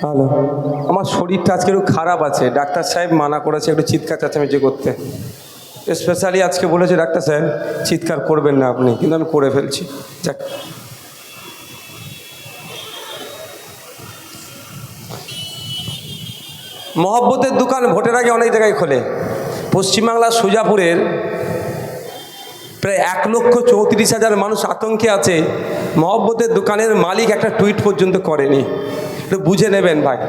Hello, আমার শরীরটা আজকে একটু খারাপ আছে, ডাক্তার সাহেব মানা করেছে একটু চিৎকার চেঁচামেচি করতে। স্পেশালি আজকে বলেছে ডাক্তার সাহেব চিৎকার করবেন না আপনি, কিন্তু আমি করে ফেলছি। যাক, মহব্বতের দোকান ভোটের আগে অনেক জায়গায় খোলে। পশ্চিমবাংলার সুজাপুরের প্রায় 1,34,000 মানুষ আতঙ্কে আছে। মহব্বতের দোকানের মালিক একটা টুইট পর্যন্ত করেনি। একটু বুঝে নেবেন ভাই,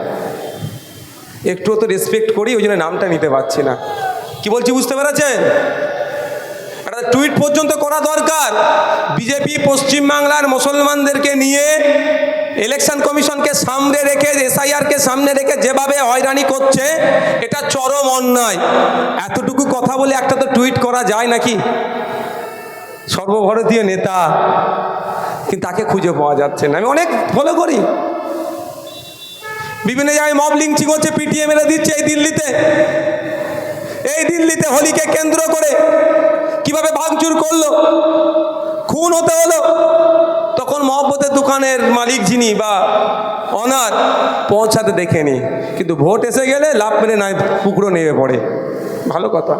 একটু তো রেসপেক্ট করি, ওই জন্য নামটা নিতে পারছি না। কি বলছি বুঝতে পেরেছেন? একটা টুইট পর্যন্ত করা দরকার। বিজেপি পশ্চিমবাংলার মুসলমানদেরকে নিয়ে ইলেকশন কমিশনকে সামনে রেখে, এসআইআরকে সামনে রেখে যেভাবে হয়রানি করছে, এটা চরম অন্যায়। এতটুকু কথা বলে একটা তো টুইট করা যায় নাকি? সর্বভারতীয় নেতা, কিন্তু তাকে খুঁজে পাওয়া যাচ্ছে না। আমি অনেক ফলো করি, বিভিন্ন জায়গায় মব লিঞ্চিং হচ্ছে, পিটিএ মেরে দিচ্ছে। এই দিল্লিতে হোলিকে কেন্দ্র করে কিভাবে ভাঙচুর করলো, খুন হতে হলো, তখন মহব্বতের দোকানের মালিক যিনি বা অনার পৌঁছাতে দেখেনি, কিন্তু ভোট এসে গেলে লাভ মেরে নাই পুকুরো নেমে পড়ে। ভালো কথা।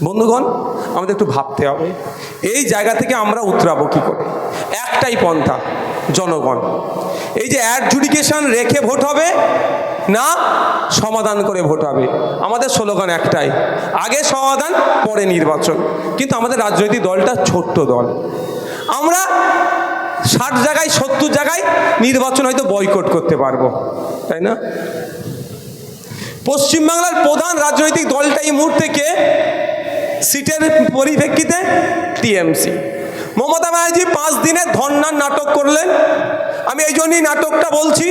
বন্ধুগণ, আমাদের একটু ভাবতে হবে এই জায়গা থেকে আমরা উতরাবো কী করে। একটাই পন্থা, জনগণ। এই যে অ্যাডজুডিকেশন রেখে ভোট হবে না, সমাধান করে ভোট হবে। আমাদের স্লোগান একটাই, আগে সমাধান পরে নির্বাচন। কিন্তু আমাদের রাজনৈতিক দলটা ছোট্ট দল, আমরা 60 জায়গায় 70 জায়গায় নির্বাচন হয়তো বয়কট করতে পারবো, তাই না? পশ্চিমবাংলার প্রধান রাজনৈতিক দলটা এই মুহূর্তে কে? সিটের পরিপ্রেক্ষিতে টিএমসি। মমতা ব্যানার্জি 5 দিনের ধর্নার নাটক করলেন। আমি এই জন্যই নাটকটা বলছি,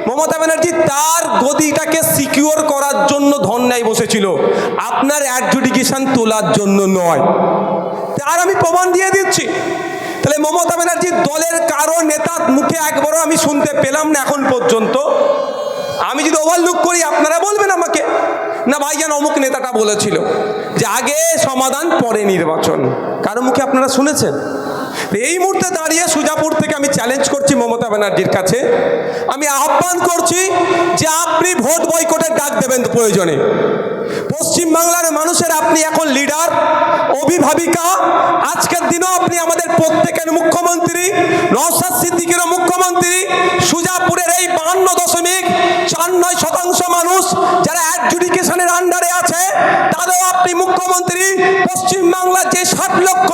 মমতা ব্যানার্জি তার গদিটাকে সিকিউর করার জন্য ধর্নায় বসেছিল, আপনার অ্যাডজুডিকেশন তোলার জন্য নয়। তার আমি প্রমাণ দিয়ে দিচ্ছি। তাহলে মমতা ব্যানার্জির দলের কারো নেতার মুখে একবারও আমি শুনতে পেলাম না এখন পর্যন্ত। আমি যদি ওভারলুক করি আপনারা বলবেন আমাকে, না ভাইজান অমুক নেতাটা বলেছিল যে আগে সমাধান পরে নির্বাচন। কারো মুখে আপনারা শুনেছেন? এই মুহূর্তে দাঁড়িয়ে সুজাপুর থেকে আমি চ্যালেঞ্জ করছি মমতা ব্যানার্জির কাছে, আমি আহ্বান করছি যে আপনি ভোট বয়কটের ডাক দেবেন প্রয়োজনে। পশ্চিমবাংলার মানুষের আপনি এখন লিডার, অভিভাবিকা। আজকের দিনও আপনি আমাদের প্রত্যেকের মুখ্যমন্ত্রী, নওশাদ সিদ্দিকীরও মুখ্যমন্ত্রী। সুজাপুরের এই 52.49% মানুষ যারা অ্যাডজুডিকেশনের আন্ডারে আছে, তাদেরও আপনি মুখ্যমন্ত্রী। পশ্চিমবাংলার যে 60 লক্ষ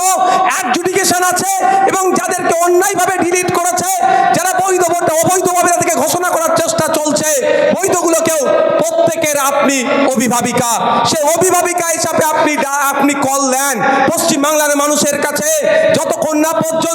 অ্যাডজুডিকেশন আছে এবং যাদেরকে অন্যায়ভাবে ডিলিট করেছে, যারা বৈধ ভোটে অবৈধভাবে তাদেরকে ঘোষণা করার চেষ্টা চলছে, বৈধগুলোকেও প্রত্যেকের আপনি অভিভাবিকা। সেই অভিভাবিকা হিসাবে আপনি কল দেন পশ্চিমবাংলার মানুষের কাছে, যতক্ষণ না পর্যন্ত